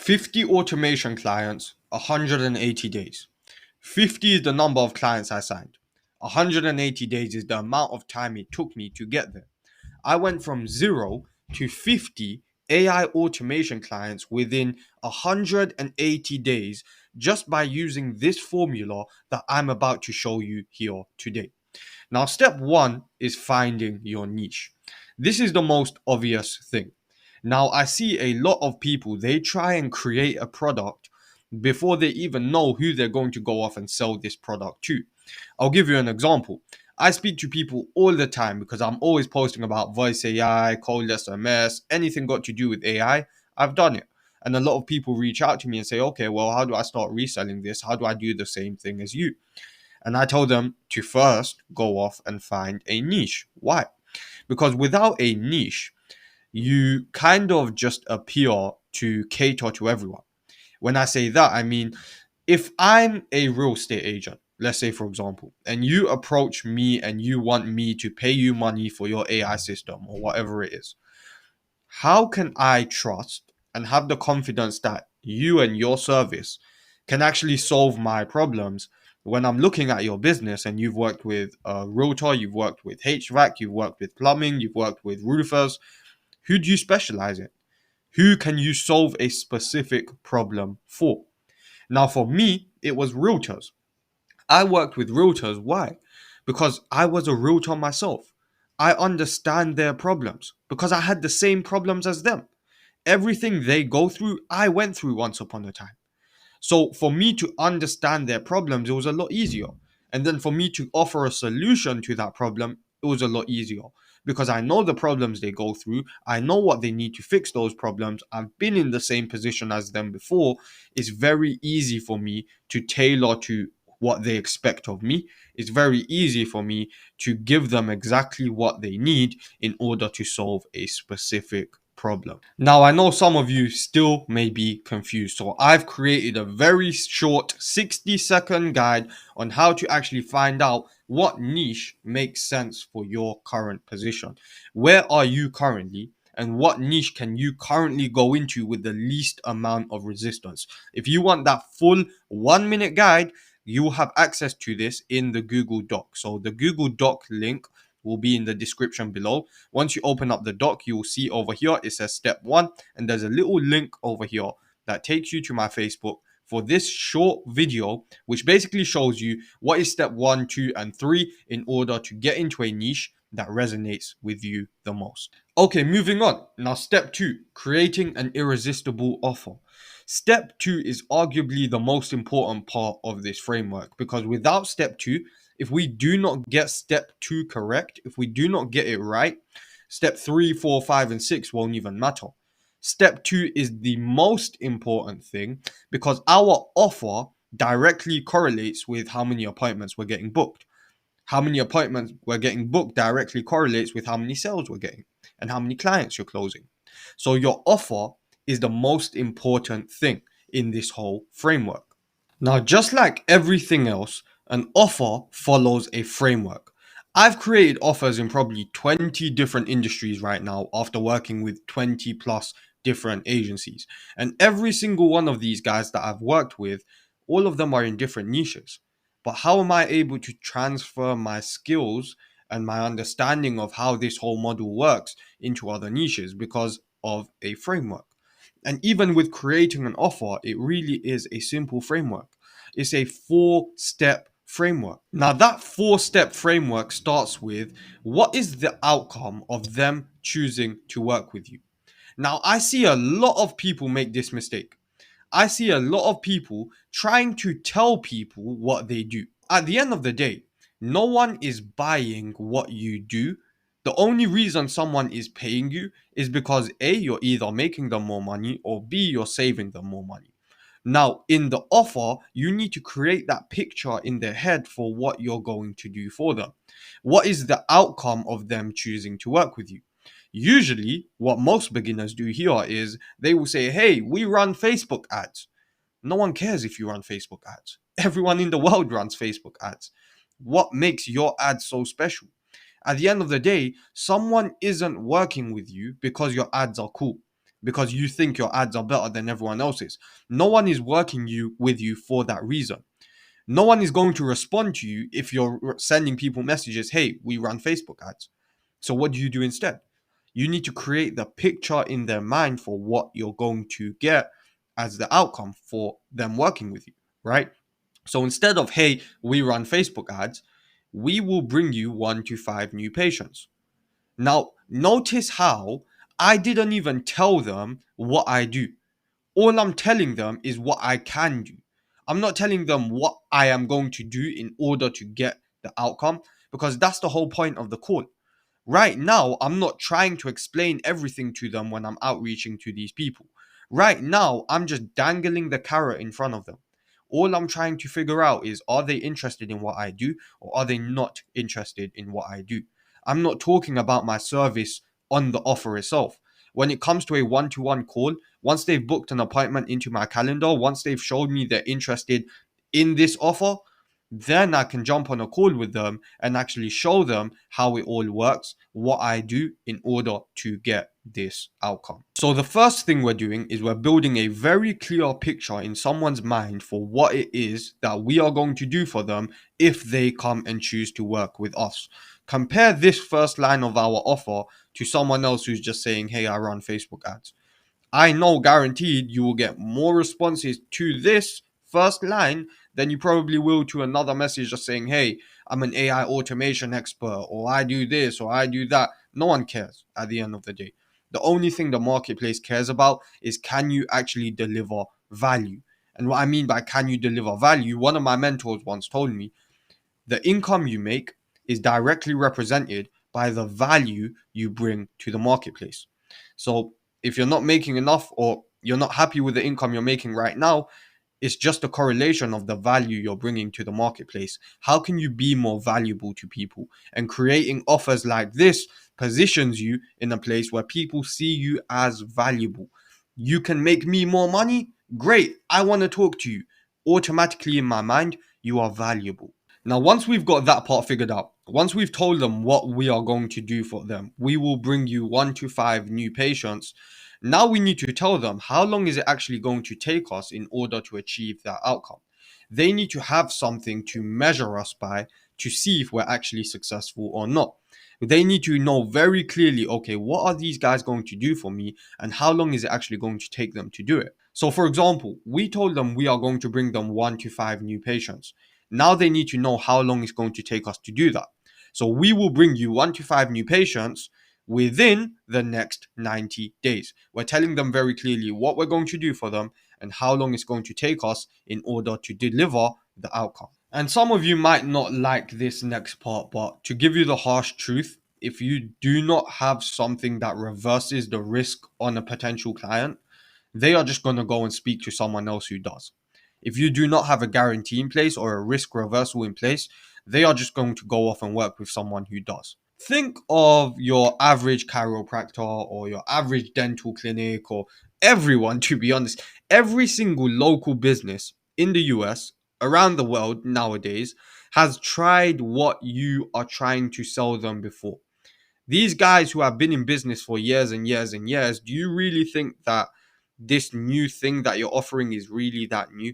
50 automation clients, 180 days. 50 is the number of clients I signed. 180 days is the amount of time it took me to get there. I went from 0 to 50 AI automation clients within 180 days just by using this formula that I'm about to show you here today. Now, step one is finding your niche. This is the most obvious thing. Now, I see a lot of people, they try and create a product before they even know who they're going to go off and sell this product to. I'll give you an example. I speak to people all the time because I'm always posting about voice AI, cold SMS, anything got to do with AI. I've done it. And a lot of people reach out to me and say, okay, well, how do I start reselling this? How do I do the same thing as you? And I told them to first go off and find a niche. Why? Because without a niche, you kind of just appear to cater to everyone. When I say that, I mean, if I'm a real estate agent, let's say, for example, and you approach me and you want me to pay you money for your AI system or whatever it is, how can I trust and have the confidence that you and your service can actually solve my problems when I'm looking at your business and you've worked with a realtor, you've worked with HVAC, you've worked with plumbing, you've worked with roofers? Who do you specialize in? Who can you solve a specific problem for? Now, for me, it was realtors. I worked with realtors. Why? Because I was a realtor myself. I understand their problems because I had the same problems as them. Everything they go through, I went through once upon a time. So for me to understand their problems, it was a lot easier. And then for me to offer a solution to that problem, it was a lot easier because I know the problems they go through. I know what they need to fix those problems. I've been in the same position as them before. It's very easy for me to tailor to what they expect of me. It's very easy for me to give them exactly what they need in order to solve a specific problem. Now, I know some of you still may be confused, so I've created a very short 60-second guide on how to actually find out what niche makes sense for your current position. Where are you currently? And what niche can you currently go into with the least amount of resistance? If you want that full 1 minute guide, you will have access to this in the Google Doc. So the Google Doc link will be in the description below. Once you open up the doc, you will see over here it says step 1, and there's a little link over here that takes you to my Facebook for this short video, which basically shows you what is step 1, 2, and 3 in order to get into a niche that resonates with you the most. Okay, moving on. Now, step 2, creating an irresistible offer. Step 2 is arguably the most important part of this framework because without step 2, if we do not get step 2 correct, if we do not get it right, step 3, 4, 5, and 6 won't even matter. Step 2 is the most important thing because our offer directly correlates with how many appointments we're getting booked. How many appointments we're getting booked directly correlates with how many sales we're getting and how many clients you're closing. So your offer is the most important thing in this whole framework. Now, just like everything else, an offer follows a framework. I've created offers in probably 20 different industries right now after working with 20 plus different agencies. And every single one of these guys that I've worked with, all of them are in different niches. But how am I able to transfer my skills and my understanding of how this whole model works into other niches? Because of a framework. And even with creating an offer, it really is a simple framework. It's a 4-step framework. Now, that 4-step framework starts with what is the outcome of them choosing to work with you? Now, I see a lot of people make this mistake. I see a lot of people trying to tell people what they do. At the end of the day, no one is buying what you do. The only reason someone is paying you is because A, you're either making them more money, or B, you're saving them more money. Now, in the offer, you need to create that picture in their head for what you're going to do for them. What is the outcome of them choosing to work with you? Usually, what most beginners do here is they will say, hey, we run Facebook ads. No one cares if you run Facebook ads. Everyone in the world runs Facebook ads. What makes your ads so special? At the end of the day, someone isn't working with you because your ads are cool, because you think your ads are better than everyone else's. No one is working with you for that reason. No one is going to respond to you if you're sending people messages, hey, we run Facebook ads. So what do you do instead? You need to create the picture in their mind for what you're going to get as the outcome for them working with you, right? So instead of, hey, we run Facebook ads, we will bring you 1 to 5 new patients. Now, notice how I didn't even tell them what I do. All I'm telling them is what I can do. I'm not telling them what I am going to do in order to get the outcome, because that's the whole point of the call. Right now, I'm not trying to explain everything to them when I'm outreaching to these people. Right now, I'm just dangling the carrot in front of them. All I'm trying to figure out is, are they interested in what I do, or are they not interested in what I do? I'm not talking about my service on the offer itself. When it comes to a one-to-one call, once they've booked an appointment into my calendar, once they've showed me they're interested in this offer, then I can jump on a call with them and actually show them how it all works, what I do in order to get this outcome. So the first thing we're doing is we're building a very clear picture in someone's mind for what it is that we are going to do for them if they come and choose to work with us. Compare this first line of our offer to someone else who's just saying, hey, I run Facebook ads. I know guaranteed you will get more responses to this first line than you probably will to another message just saying, hey, I'm an AI automation expert, or I do this, or I do that. No one cares at the end of the day. The only thing the marketplace cares about is, can you actually deliver value? And what I mean by can you deliver value, one of my mentors once told me, the income you make is directly represented by the value you bring to the marketplace. So if you're not making enough, or you're not happy with the income you're making right now, it's just a correlation of the value you're bringing to the marketplace. How can you be more valuable to people? And creating offers like this positions you in a place where people see you as valuable. You can make me more money? Great. I want to talk to you. Automatically in my mind, you are valuable. Now, once we've got that part figured out, once we've told them what we are going to do for them, we will bring you 1 to 5 new patients. Now we need to tell them, how long is it actually going to take us in order to achieve that outcome? They need to have something to measure us by to see if we're actually successful or not. They need to know very clearly, okay, what are these guys going to do for me, and how long is it actually going to take them to do it? So, for example, we told them we are going to bring them 1 to 5 new patients. Now they need to know how long it's going to take us to do that. So we will bring you 1 to 5 new patients within the next 90 days. We're telling them very clearly what we're going to do for them and how long it's going to take us in order to deliver the outcome. And some of you might not like this next part, but to give you the harsh truth, if you do not have something that reverses the risk on a potential client, they are just going to go and speak to someone else who does. If you do not have a guarantee in place or a risk reversal in place, they are just going to go off and work with someone who does. Think of your average chiropractor or your average dental clinic, or everyone, to be honest, every single local business in the US, around the world nowadays, has tried what you are trying to sell them before. These guys who have been in business for years and years and years, do you really think that this new thing that you're offering is really that new?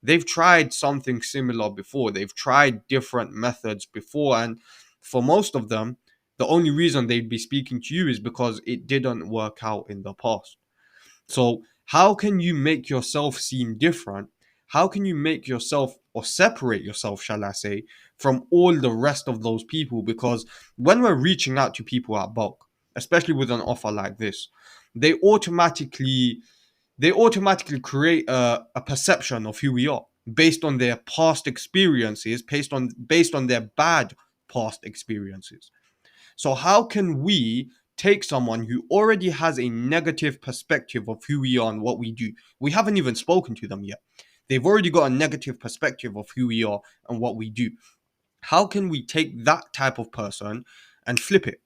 They've tried something similar before. They've tried different methods before. And for most of them, the only reason they'd be speaking to you is because it didn't work out in the past. So, how can you make yourself seem different? How can you make yourself, or separate yourself, shall I say, from all the rest of those people? Because when we're reaching out to people at bulk, especially with an offer like this, they automatically they automatically create a perception of who we are based on their past experiences, based on their bad past experiences. So how can we take someone who already has a negative perspective of who we are and what we do? We haven't even spoken to them yet. They've already got a negative perspective of who we are and what we do. How can we take that type of person and flip it?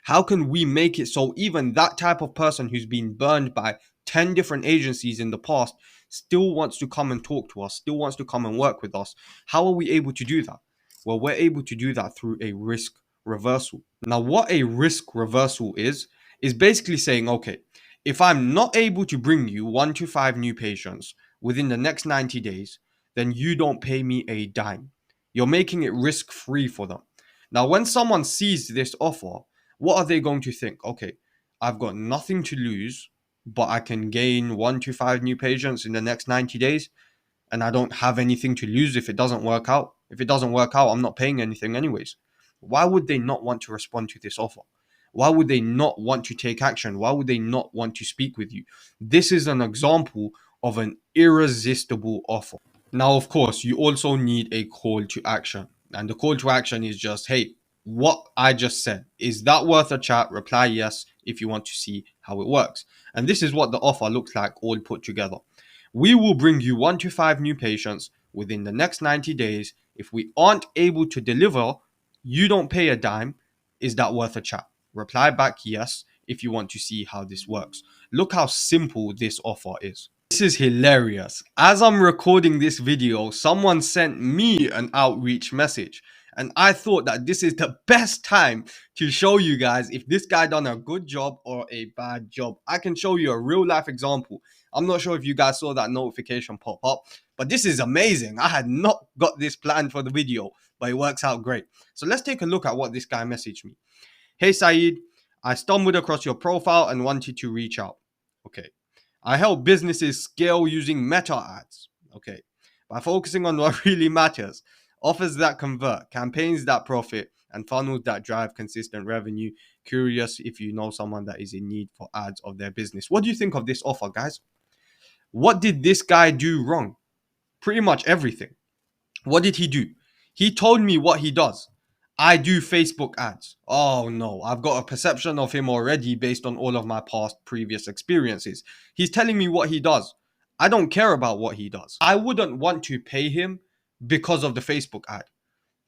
How can we make it so even that type of person who's been burned by 10 different agencies in the past still wants to come and talk to us, still wants to come and work with us? How are we able to do that? Well, we're able to do that through a risk reversal. Now, what a risk reversal is basically saying, okay, If I'm not able to bring you 1 to 5 new patients within the next 90 days, then you don't pay me a dime. You're making it risk free for them. Now, when someone sees this offer, what are they going to think? Okay, I've got nothing to lose, but I can gain 1 to 5 new patients in the next 90 days, and I don't have anything to lose if it doesn't work out. If it doesn't work out, I'm not paying anything anyways. Why would they not want to respond to this offer? Why would they not want to take action? Why would they not want to speak with you? This is an example of an irresistible offer. Now, of course, you also need a call to action. And the call to action is just, hey, what I just said, is that worth a chat? Reply yes if you want to see how it works. And this is what the offer looks like all put together. We will bring you 1 to 5 new patients within the next 90 days. If we aren't able to deliver, you don't pay a dime. Is that worth a chat? Reply back yes if you want to see how this works. Look how simple this offer is. This is hilarious. As I'm recording this video, someone sent me an outreach message. And I thought that this is the best time to show you guys if this guy done a good job or a bad job. I can show you a real life example. I'm not sure if you guys saw that notification pop up, but this is amazing. I had not got this planned for the video, but it works out great. So let's take a look at what this guy messaged me. Hey Saeed, I stumbled across your profile and wanted to reach out. Okay. I help businesses scale using meta ads. Okay. By focusing on what really matters, offers that convert, campaigns that profit, and funnels that drive consistent revenue. Curious if you know someone that is in need for ads of their business. What do you think of this offer, guys? What did this guy do wrong? Pretty much everything. What did he do? He told me what he does. I do Facebook ads. Oh no, I've got a perception of him already based on all of my past previous experiences. He's telling me what he does. I don't care about what he does. I wouldn't want to pay him because of the Facebook ad.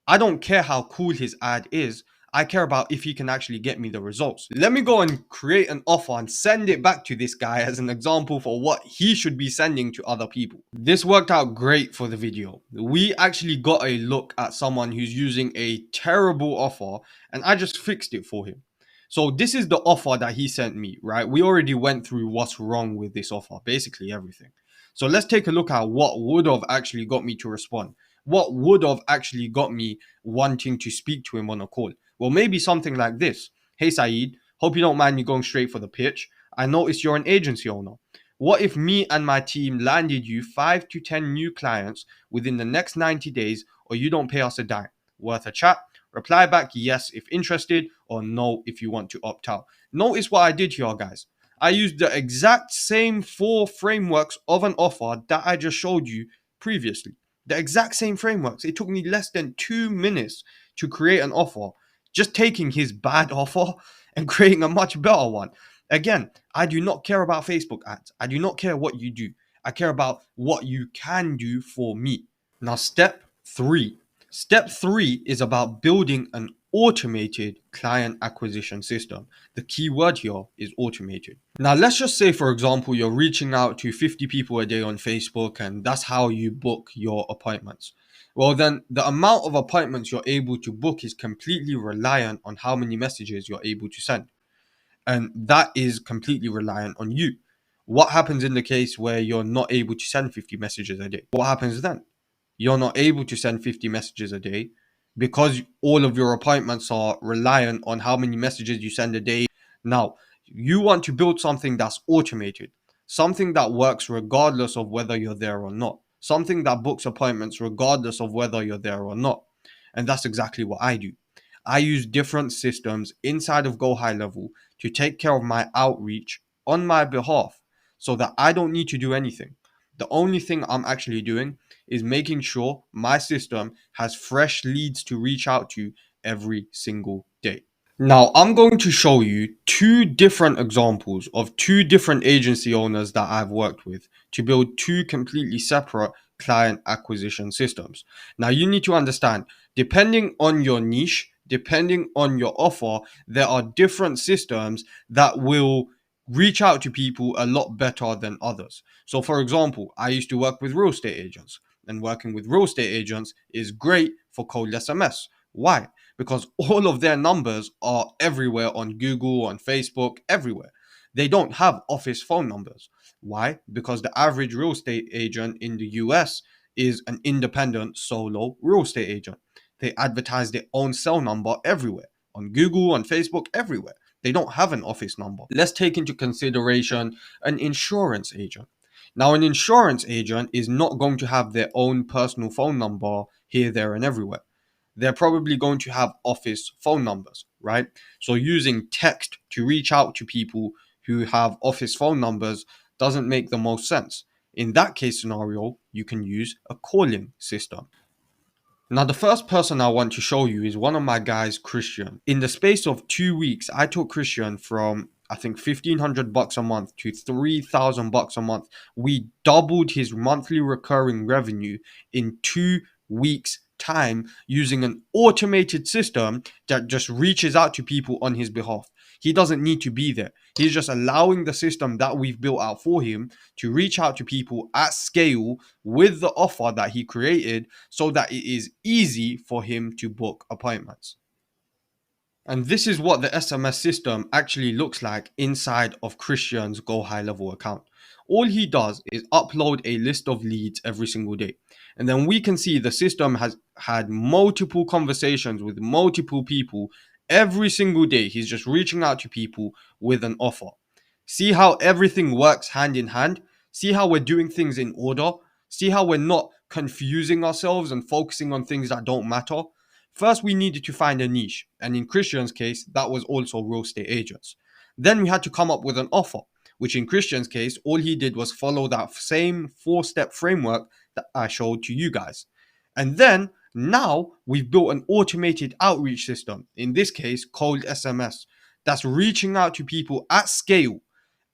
I don't care how cool his ad is. I care about if he can actually get me the results. Let me go and create an offer and send it back to this guy as an example for what he should be sending to other people. This worked out great for the video. We actually got a look at someone who's using a terrible offer and I just fixed it for him. So this is the offer that he sent me, right? We already went through what's wrong with this offer, basically everything. So let's take a look at what would have actually got me to respond. What would have actually got me wanting to speak to him on a call? Well, maybe something like this. Hey, Saeed, hope you don't mind me going straight for the pitch. I noticed you're an agency owner. What if me and my team landed you 5 to 10 new clients within the next 90 days or you don't pay us a dime? Worth a chat? Reply back yes if interested or no if you want to opt out. Notice what I did here, guys. I used the exact same 4 frameworks of an offer that I just showed you previously. The exact same frameworks. It took me less than 2 minutes to create an offer, just taking his bad offer and creating a much better one. Again, I do not care about Facebook ads. I do not care what you do. I care about what you can do for me. Now, step 3. Step 3 is about building an automated client acquisition system. The key word here is automated. Now, let's just say, for example, you're reaching out to 50 people a day on Facebook and that's how you book your appointments. Well, then the amount of appointments you're able to book is completely reliant on how many messages you're able to send. And that is completely reliant on you. What happens in the case where you're not able to send 50 messages a day? What happens then? You're not able to send 50 messages a day because all of your appointments are reliant on how many messages you send a day. Now, you want to build something that's automated, something that works regardless of whether you're there or not, something that books appointments regardless of whether you're there or not. And that's exactly what I do. I use different systems inside of GoHighLevel to take care of my outreach on my behalf so that I don't need to do anything. The only thing I'm actually doing is making sure my system has fresh leads to reach out to every single day. Now, I'm going to show you 2 different examples of 2 different agency owners that I've worked with to build 2 completely separate client acquisition systems. Now, you need to understand, depending on your niche, depending on your offer, there are different systems that will reach out to people a lot better than others. So, for example, I used to work with real estate agents, and working with real estate agents is great for cold SMS. Why? Because all of their numbers are everywhere on Google, on Facebook, everywhere. They don't have office phone numbers. Why? Because the average real estate agent in the US is an independent solo real estate agent. They advertise their own cell number everywhere, on Google, on Facebook, everywhere. They don't have an office number. Let's take into consideration an insurance agent. Now, an insurance agent is not going to have their own personal phone number here, there, and everywhere. They're probably going to have office phone numbers, right? So using text to reach out to people who have office phone numbers doesn't make the most sense. In that case scenario, you can use a calling system. Now, the first person I want to show you is one of my guys, Christian. In the space of 2 weeks, I took Christian from, I think, $1,500 a month to $3,000 a month. We doubled his monthly recurring revenue in 2 weeks' time using an automated system that just reaches out to people on his behalf. He doesn't need to be there. He's just allowing the system that we've built out for him to reach out to people at scale with the offer that he created so that it is easy for him to book appointments. And this is what the SMS system actually looks like inside of Christian's GoHighLevel account. All he does is upload a list of leads every single day. And then we can see the system has had multiple conversations with multiple people every single day. He's just reaching out to people with an offer. See how everything works hand in hand? See how we're doing things in order? See how we're not confusing ourselves and focusing on things that don't matter? First, we needed to find a niche, and in Christian's case, that was also real estate agents. Then we had to come up with an offer, which in Christian's case, all he did was follow that same 4-step framework that I showed to you guys. And then now we've built an automated outreach system, in this case, cold SMS, that's reaching out to people at scale,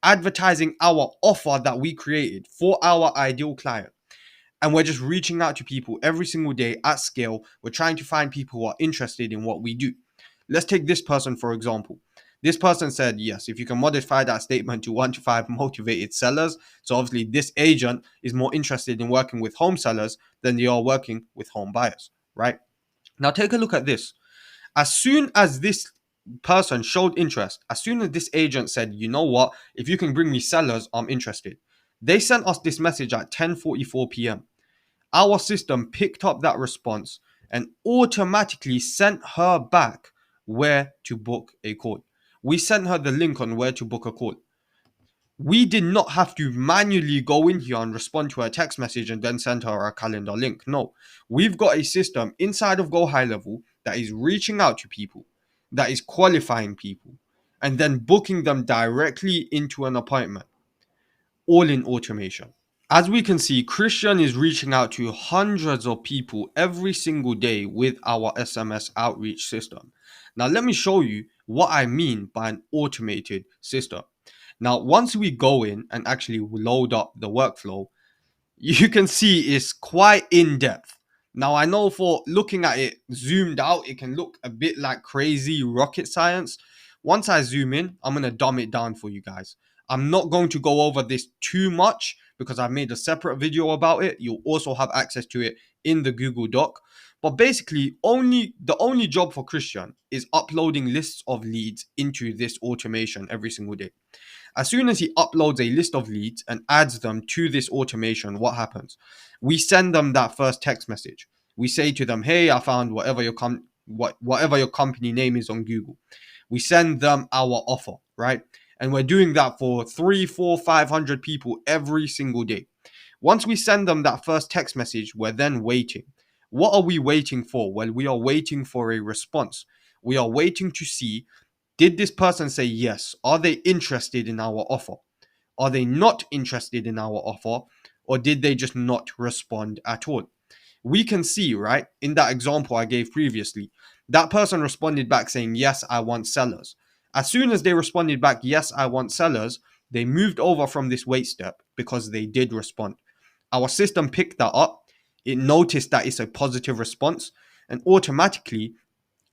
advertising our offer that we created for our ideal client. And we're just reaching out to people every single day at scale. We're trying to find people who are interested in what we do. Let's take this person, for example. This person said, yes, if you can modify that statement to 1 to 5 motivated sellers. So obviously this agent is more interested in working with home sellers than they are working with home buyers, right? Now take a look at this. As soon as this person showed interest, as soon as this agent said, you know what, if you can bring me sellers, I'm interested. They sent us this message at 10:44 p.m. Our system picked up that response and automatically sent her back where to book a call. We sent her the link on where to book a call. We did not have to manually go in here and respond to her text message and then send her a calendar link. No, we've got a system inside of GoHighLevel that is reaching out to people, that is qualifying people, and then booking them directly into an appointment, all in automation. As we can see, Christian is reaching out to hundreds of people every single day with our SMS outreach system. Now, let me show you what I mean by an automated system. Now, once we go in and actually load up the workflow, you can see it's quite in depth. Now, I know for looking at it zoomed out, it can look a bit like crazy rocket science. Once I zoom in, I'm going to dumb it down for you guys. I'm not going to go over this too much because I've made a separate video about it. You'll also have access to it in the Google Doc. But basically, the only job for Christian is uploading lists of leads into this automation every single day. As soon as he uploads a list of leads and adds them to this automation, what happens? We send them that first text message. We say to them, hey, I found whatever your company name is on Google. We send them our offer, right? And we're doing that for 300, 400, 500 people every single day. Once we send them that first text message, we're then waiting. What are we waiting for? Well, we are waiting for a response. We are waiting to see, did this person say yes? Are they interested in our offer? Are they not interested in our offer? Or did they just not respond at all? We can see, right, in that example I gave previously, that person responded back saying, yes, I want sellers. As soon as they responded back, yes, I want sellers, they moved over from this wait step because they did respond. Our system picked that up. It noticed that it's a positive response and automatically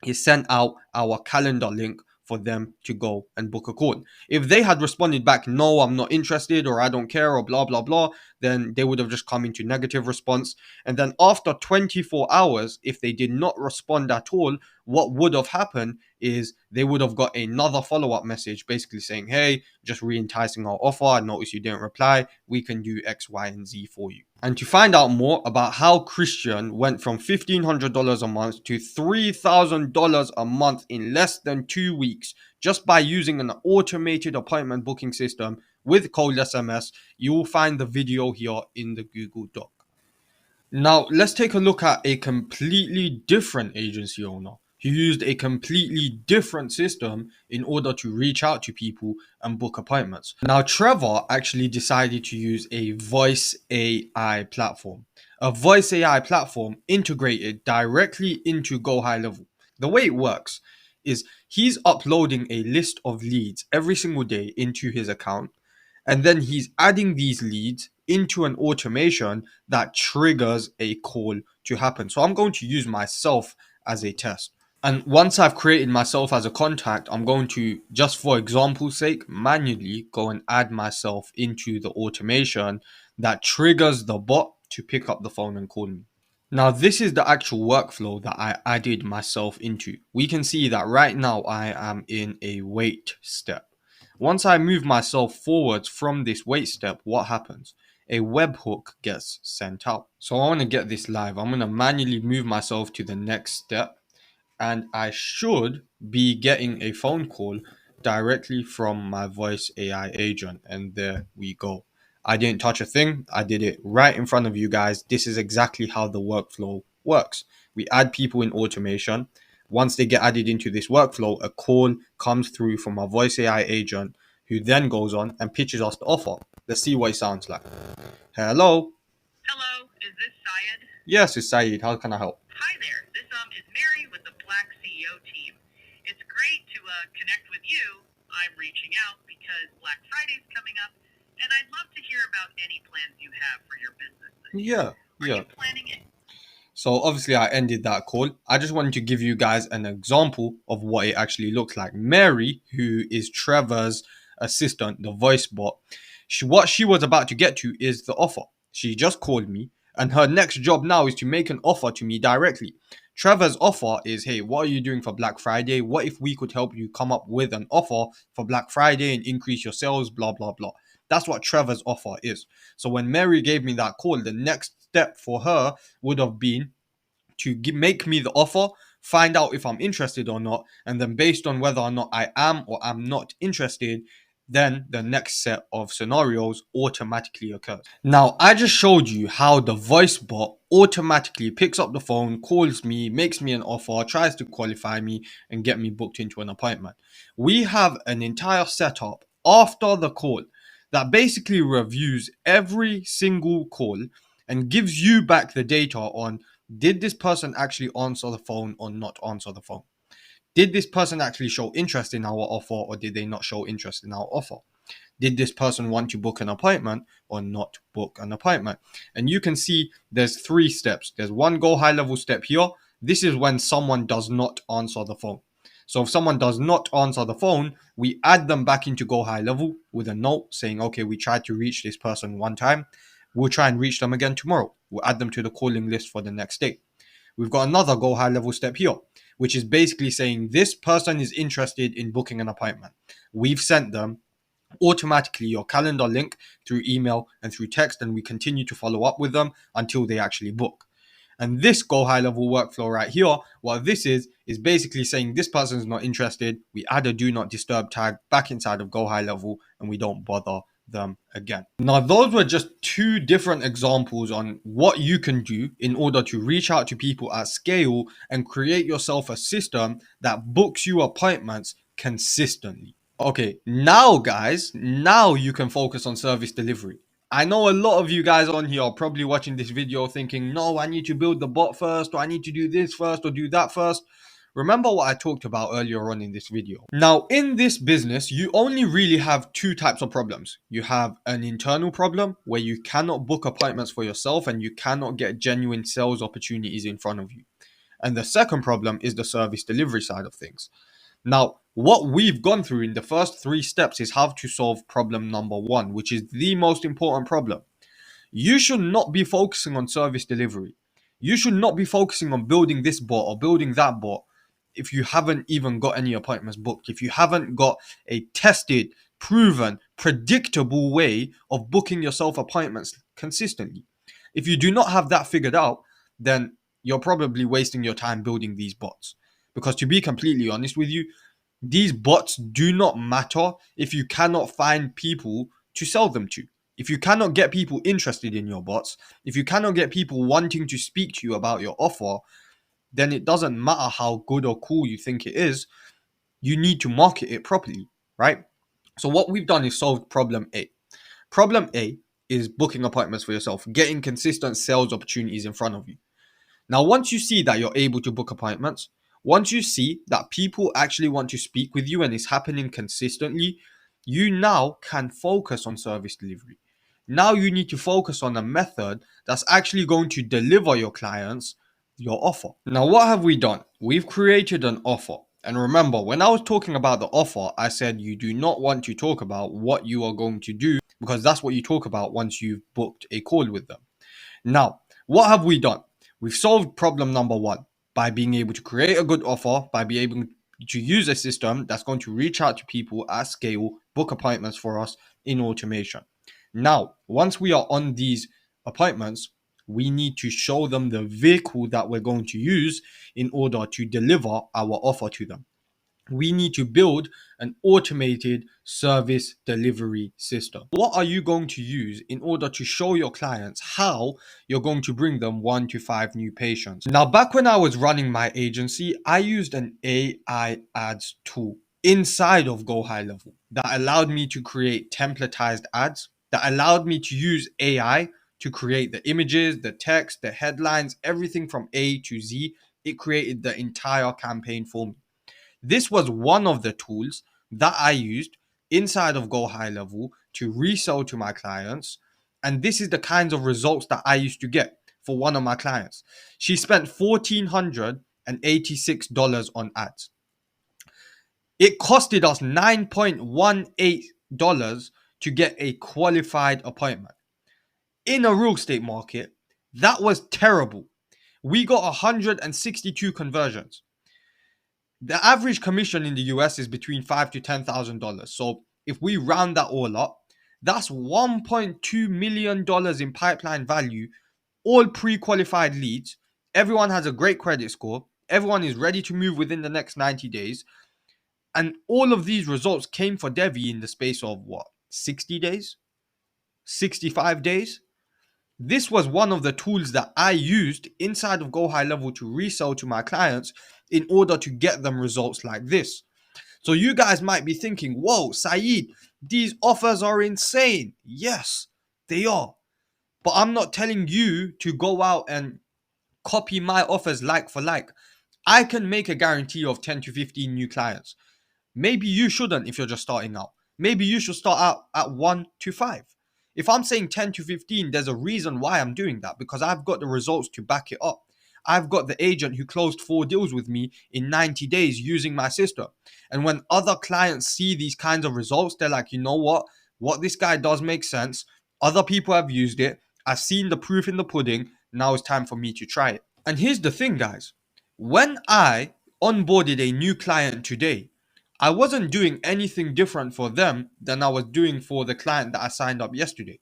it sent out our calendar link for them to go and book a call. If they had responded back, no, I'm not interested, or I don't care, or blah, blah, blah, then they would have just come into negative response. And then after 24 hours, if they did not respond at all, what would have happened is they would have got another follow-up message basically saying, hey, just re-enticing our offer. I noticed you didn't reply. We can do X, Y, and Z for you. And to find out more about how Christian went from $1,500 a month to $3,000 a month in less than 2 weeks just by using an automated appointment booking system with cold SMS, you will find the video here in the Google Doc. Now, let's take a look at a completely different agency owner who used a completely different system in order to reach out to people and book appointments. Now, Trevor actually decided to use a voice AI platform. A voice AI platform integrated directly into GoHighLevel. The way it works is he's uploading a list of leads every single day into his account, and then he's adding these leads into an automation that triggers a call to happen. So I'm going to use myself as a test. And once I've created myself as a contact, I'm going to, just for example's sake, manually go and add myself into the automation that triggers the bot to pick up the phone and call me. Now, this is the actual workflow that I added myself into. We can see that right now I am in a wait step. Once I move myself forwards from this wait step, what happens? A webhook gets sent out. So I want to get this live. I'm going to manually move myself to the next step, and I should be getting a phone call directly from my voice AI agent. And there we go. I didn't touch a thing. I did it right in front of you guys. This is exactly how the workflow works. We add people in automation. Once they get added into this workflow, a call comes through from our voice AI agent, who then goes on and pitches us the offer. Let's see what it sounds like. Hello. Hello, is this Syed? Yes, it's Saeed. How can I help? Hi there, this is Mary with the Black CEO team. It's great to connect with you. I'm reaching out because Black Friday's coming up, and I'd love to hear about any plans you have for your business this year. Are you planning it? So obviously I ended that call. I just wanted to give you guys an example of what it actually looks like. Mary, who is Trevor's assistant, the voice bot, what she was about to get to is the offer. She just called me, and her next job now is to make an offer to me directly. Trevor's offer is, hey, what are you doing for Black Friday? What if we could help you come up with an offer for Black Friday and increase your sales, blah, blah, blah. That's what Trevor's offer is. So when Mary gave me that call, the next step for her would have been to make me the offer, find out if I'm interested or not, and then based on whether or not I am or am not interested, then the next set of scenarios automatically occurs. Now, I just showed you how the voice bot automatically picks up the phone, calls me, makes me an offer, tries to qualify me, and get me booked into an appointment. We have an entire setup after the call that basically reviews every single call and gives you back the data on, did this person actually answer the phone or not answer the phone? Did this person actually show interest in our offer or did they not show interest in our offer? Did this person want to book an appointment or not book an appointment? And you can see there's 3 steps. There's one GoHighLevel step here. This is when someone does not answer the phone. So if someone does not answer the phone, we add them back into GoHighLevel with a note saying, okay, we tried to reach this person one time. We'll try and reach them again tomorrow. We'll add them to the calling list for the next day. We've got another GoHighLevel step here, which is basically saying this person is interested in booking an appointment. We've sent them automatically your calendar link through email and through text, and we continue to follow up with them until they actually book. And this GoHighLevel workflow right here, what this is basically saying this person is not interested. We add a do not disturb tag back inside of GoHighLevel and we don't bother them again. Now, those were just 2 different examples on what you can do in order to reach out to people at scale and create yourself a system that books you appointments consistently. Okay, now guys, now you can focus on service delivery. I know a lot of you guys on here are probably watching this video thinking, no, I need to build the bot first, or I need to do this first, or do that first. Remember what I talked about earlier on in this video. Now, in this business, you only really have 2 types of problems. You have an internal problem where you cannot book appointments for yourself and you cannot get genuine sales opportunities in front of you. And the second problem is the service delivery side of things. Now, what we've gone through in the first 3 steps is how to solve problem number 1, which is the most important problem. You should not be focusing on service delivery. You should not be focusing on building this bot or building that bot if you haven't even got any appointments booked, if you haven't got a tested, proven, predictable way of booking yourself appointments consistently. If you do not have that figured out, then you're probably wasting your time building these bots. Because to be completely honest with you, these bots do not matter if you cannot find people to sell them to. If you cannot get people interested in your bots, if you cannot get people wanting to speak to you about your offer, then it doesn't matter how good or cool you think it is. You need to market it properly, right? So what we've done is solved problem A. Problem A is booking appointments for yourself, getting consistent sales opportunities in front of you. Now, once you see that you're able to book appointments, once you see that people actually want to speak with you and it's happening consistently, you now can focus on service delivery. Now you need to focus on a method that's actually going to deliver your clients your offer. Now, what have we done? We've created an offer. And remember, when I was talking about the offer, I said you do not want to talk about what you are going to do because that's what you talk about once you've booked a call with them. Now, what have we done? We've solved problem number one by being able to create a good offer, by being able to use a system that's going to reach out to people at scale, book appointments for us in automation. Now, once we are on these appointments, we need to show them the vehicle that we're going to use in order to deliver our offer to them. We need to build an automated service delivery system. What are you going to use in order to show your clients how you're going to bring them 1 to 5 new patients? Now, back when I was running my agency, I used an AI ads tool inside of GoHighLevel that allowed me to create templatized ads, that allowed me to use AI to create the images, the text, the headlines, everything from A to Z. It created the entire campaign for me. This was one of the tools that I used inside of GoHighLevel to resell to my clients. And this is the kinds of results that I used to get for one of my clients. She spent $1,486 on ads. It costed us $9.18 to get a qualified appointment. In a real estate market, that was terrible. We got 162 conversions. The average commission in the US is between $5,000 to $10,000. So if we round that all up, that's $1.2 million in pipeline value, all pre-qualified leads. Everyone has a great credit score. Everyone is ready to move within the next 90 days. And all of these results came for Devi in the space of what? 60 days? 65 days? This was one of the tools that I used inside of GoHighLevel to resell to my clients in order to get them results like this. So you guys might be thinking, whoa, Saeed, these offers are insane. Yes, they are. But I'm not telling you to go out and copy my offers like for like. I can make a guarantee of 10 to 15 new clients. Maybe you shouldn't if you're just starting out. Maybe you should start out at 1 to 5. If I'm saying 10 to 15, there's a reason why I'm doing that, because I've got the results to back it up. I've got the agent who closed 4 deals with me in 90 days using my system. And when other clients see these kinds of results, they're like, you know what this guy does make sense. Other people have used it. I've seen the proof in the pudding. Now it's time for me to try it. And here's the thing, guys. When I onboarded a new client today, I wasn't doing anything different for them than I was doing for the client that I signed up yesterday.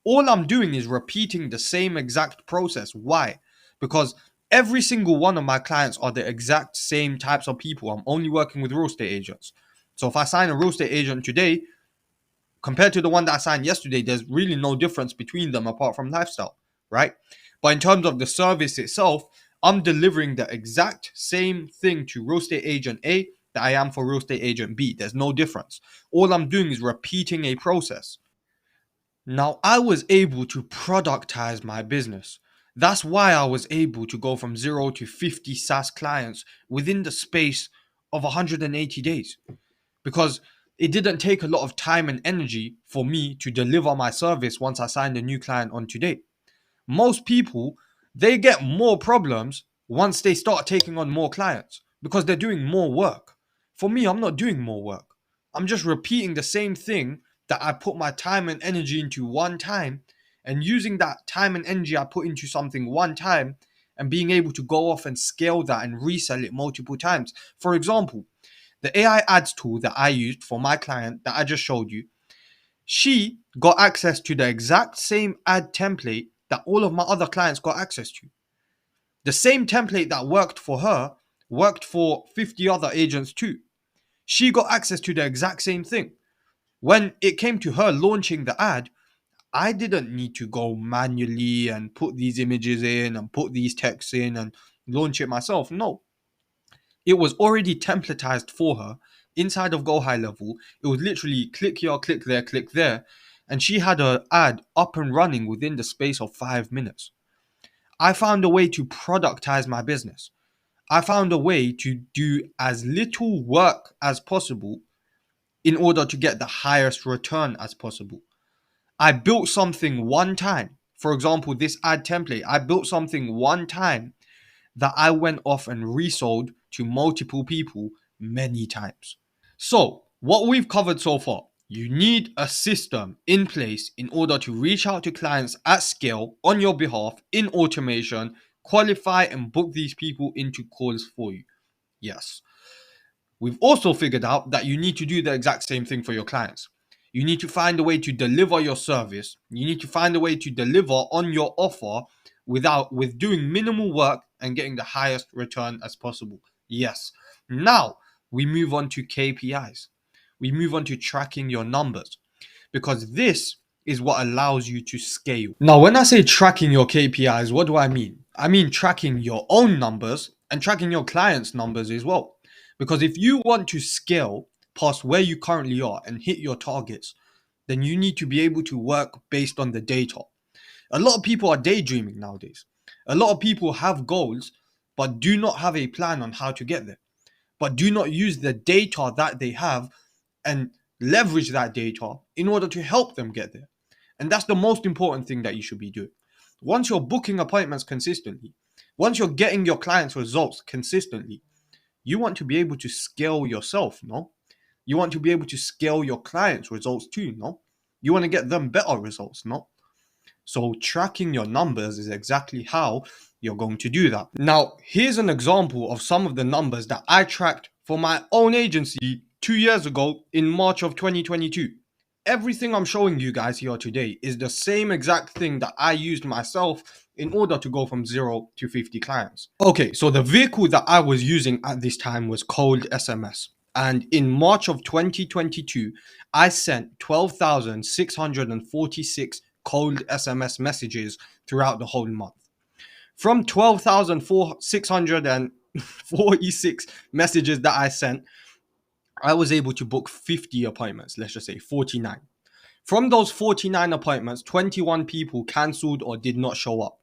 All I'm doing is repeating the same exact process. Why? Because every single one of my clients are the exact same types of people. I'm only working with real estate agents. So if I sign a real estate agent today, compared to the one that I signed yesterday, there's really no difference between them apart from lifestyle, right? But in terms of the service itself, I'm delivering the exact same thing to real estate agent A that I am for real estate agent B. There's no difference. All I'm doing is repeating a process. Now, I was able to productize my business. That's why I was able to go from 0 to 50 SaaS clients within the space of 180 days. Because it didn't take a lot of time and energy for me to deliver my service once I signed a new client on today. Most people, they get more problems once they start taking on more clients because they're doing more work. For me, I'm not doing more work. I'm just repeating the same thing that I put my time and energy into one time, and using that time and energy I put into something one time and being able to go off and scale that and resell it multiple times. For example, the AI ads tool that I used for my client that I just showed you, she got access to the exact same ad template that all of my other clients got access to. The same template that worked for her worked for 50 other agents too. She got access to the exact same thing. When it came to her launching the ad, I didn't need to go manually and put these images in and put these texts in and launch it myself. No, it was already templatized for her inside of GoHighLevel. It was literally click here, click there. And she had her ad up and running within the space of 5 minutes. I found a way to productize my business. I found a way to do as little work as possible in order to get the highest return as possible. I built something one time. For example, this ad template, I built something one time that I went off and resold to multiple people many times. So, what we've covered so far, you need a system in place in order to reach out to clients at scale on your behalf in automation, qualify and book these people into calls for you. Yes. We've also figured out that you need to do the exact same thing for your clients. You need to find a way to deliver your service. You need to find a way to deliver on your offer with doing minimal work and getting the highest return as possible. Yes. Now we move on to KPIs. We move on to tracking your numbers because this is what allows you to scale. Now, when I say tracking your KPIs, what do I mean? I mean tracking your own numbers and tracking your clients' numbers as well. Because if you want to scale past where you currently are and hit your targets, then you need to be able to work based on the data. A lot of people are daydreaming nowadays. A lot of people have goals, but do not have a plan on how to get there, but do not use the data that they have and leverage that data in order to help them get there. And that's the most important thing that you should be doing. Once you're booking appointments consistently, once you're getting your clients results consistently, you want to be able to scale yourself, no? You want to be able to scale your clients' results too, no? You want to get them better results, no? So tracking your numbers is exactly how you're going to do that. Now, here's an example of some of the numbers that I tracked for my own agency 2 years ago in March of 2022. Everything I'm showing you guys here today is the same exact thing that I used myself in order to go from 0 to 50 clients. Okay, so the vehicle that I was using at this time was cold SMS. And in March of 2022, I sent 12,646 cold SMS messages throughout the whole month. From 12,646 messages that I sent, I was able to book 50 appointments, let's just say 49. From those 49 appointments, 21 people cancelled or did not show up.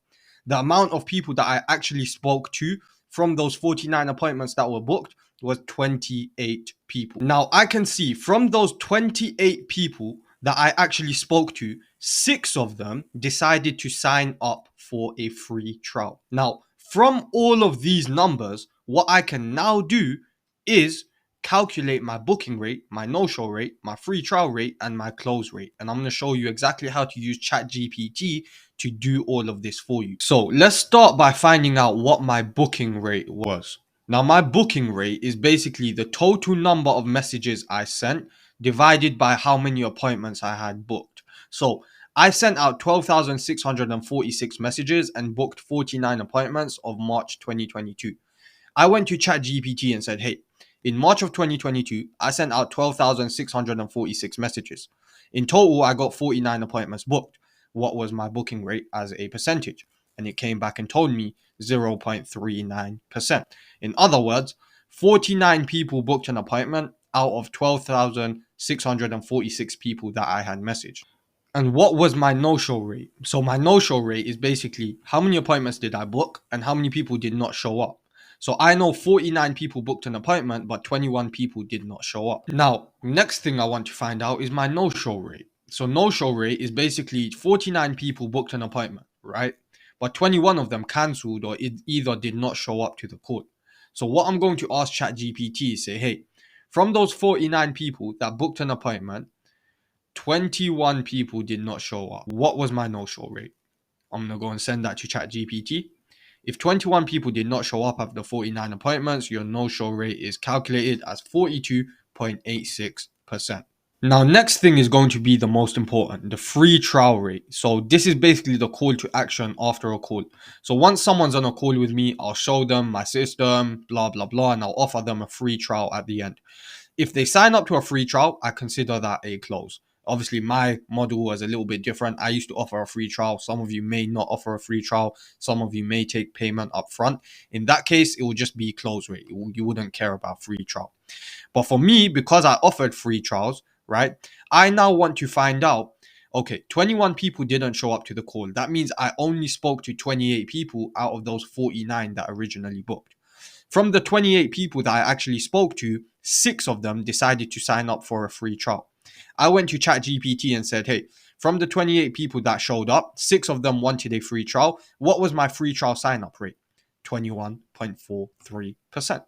The amount of people that I actually spoke to from those 49 appointments that were booked was 28 people. Now, I can see from those 28 people that I actually spoke to, 6 of them decided to sign up for a free trial. Now, from all of these numbers, what I can now do is calculate my booking rate, my no-show rate, my free trial rate, and my close rate. And I'm going to show you exactly how to use ChatGPT to do all of this for you. So let's start by finding out what my booking rate was. Now, my booking rate is basically the total number of messages I sent divided by how many appointments I had booked. So I sent out 12,646 messages and booked 49 appointments of March 2022. I went to ChatGPT and said, hey, in March of 2022, I sent out 12,646 messages. In total, I got 49 appointments booked. What was my booking rate as a percentage? And it came back and told me 0.39%. In other words, 49 people booked an appointment out of 12,646 people that I had messaged. And what was my no-show rate? So my no-show rate is basically how many appointments did I book and how many people did not show up. So I know 49 people booked an appointment, but 21 people did not show up. Now, next thing I want to find out is my no-show rate. So no-show rate is basically 49 people booked an appointment, right? But 21 of them cancelled or either did not show up to the call. So what I'm going to ask ChatGPT is say, hey, from those 49 people that booked an appointment, 21 people did not show up. What was my no-show rate? I'm going to go and send that to ChatGPT. If 21 people did not show up after 49 appointments, your no-show rate is calculated as 42.86%. Now, next thing is going to be the most important, the free trial rate. So this is basically the call to action after a call. So once someone's on a call with me, I'll show them my system, blah, blah, blah, and I'll offer them a free trial at the end. If they sign up to a free trial, I consider that a close. Obviously, my model was a little bit different. I used to offer a free trial. Some of you may not offer a free trial. Some of you may take payment up front. In that case, it would just be close rate. You wouldn't care about free trial. But for me, because I offered free trials, right, I now want to find out, okay, 21 people didn't show up to the call. That means I only spoke to 28 people out of those 49 that originally booked. From the 28 people that I actually spoke to, 6 of them decided to sign up for a free trial. I went to ChatGPT and said, hey, from the 28 people that showed up, 6 of them wanted a free trial. What was my free trial sign up rate? 21.43%.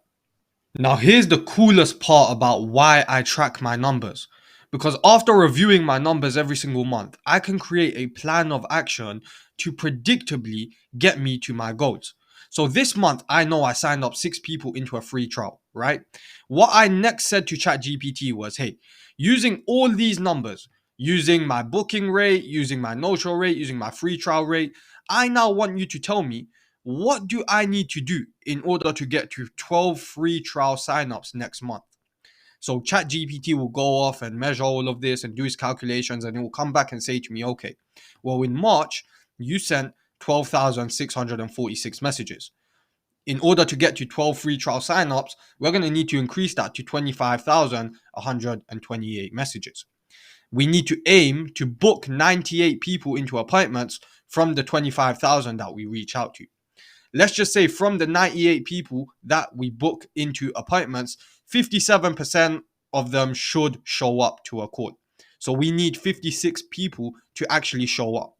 Now, here's the coolest part about why I track my numbers. Because after reviewing my numbers every single month, I can create a plan of action to predictably get me to my goals. So this month, I know I signed up 6 people into a free trial, right? What I next said to ChatGPT was, hey, using all these numbers, using my booking rate, using my no-show rate, using my free trial rate, I now want you to tell me, what do I need to do in order to get to 12 free trial signups next month? So ChatGPT will go off and measure all of this and do his calculations, and it will come back and say to me, okay, well, in March, you sent 12,646 messages. In order to get to 12 free trial signups, we're going to need to increase that to 25,128 messages. We need to aim to book 98 people into appointments from the 25,000 that we reach out to. Let's just say from the 98 people that we book into appointments, 57% of them should show up to a call. So we need 56 people to actually show up.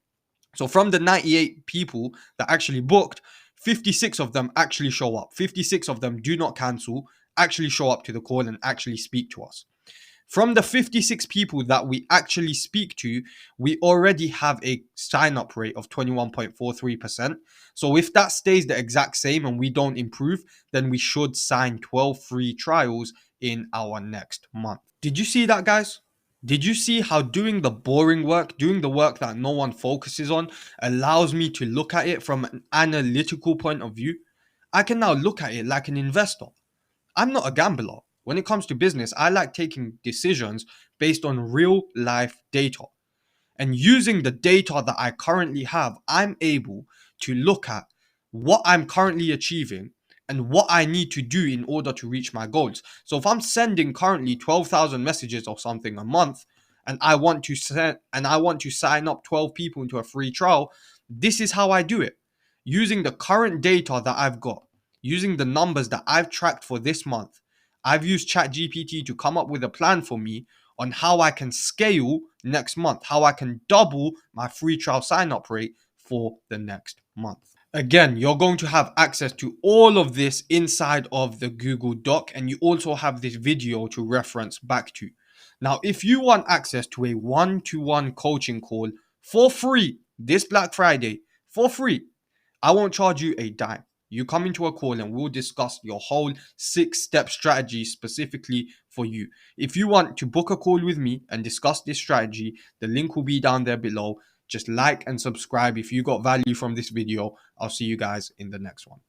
So from the 98 people that actually booked, 56 of them actually show up. 56 of them do not cancel, actually show up to the call and actually speak to us. From the 56 people that we actually speak to, we already have a sign-up rate of 21.43%. So if that stays the exact same and we don't improve, then we should sign 12 free trials in our next month. Did you see that, guys? Did you see how doing the boring work, doing the work that no one focuses on, allows me to look at it from an analytical point of view? I can now look at it like an investor. I'm not a gambler. When it comes to business, I like taking decisions based on real life data. And using the data that I currently have, I'm able to look at what I'm currently achieving and what I need to do in order to reach my goals. So if I'm sending currently 12,000 messages or something a month, and I want to sign up 12 people into a free trial, this is how I do it. Using the current data that I've got, using the numbers that I've tracked for this month, I've used ChatGPT to come up with a plan for me on how I can scale next month, how I can double my free trial sign up rate for the next month. Again, you're going to have access to all of this inside of the Google Doc, and you also have this video to reference back to. Now, if you want access to a one-to-one coaching call for free this Black Friday, for free, I won't charge you a dime. You come into a call and we'll discuss your whole 6-step strategy specifically for you. If you want to book a call with me and discuss this strategy, the link will be down there below. Just like and subscribe if you got value from this video. I'll see you guys in the next one.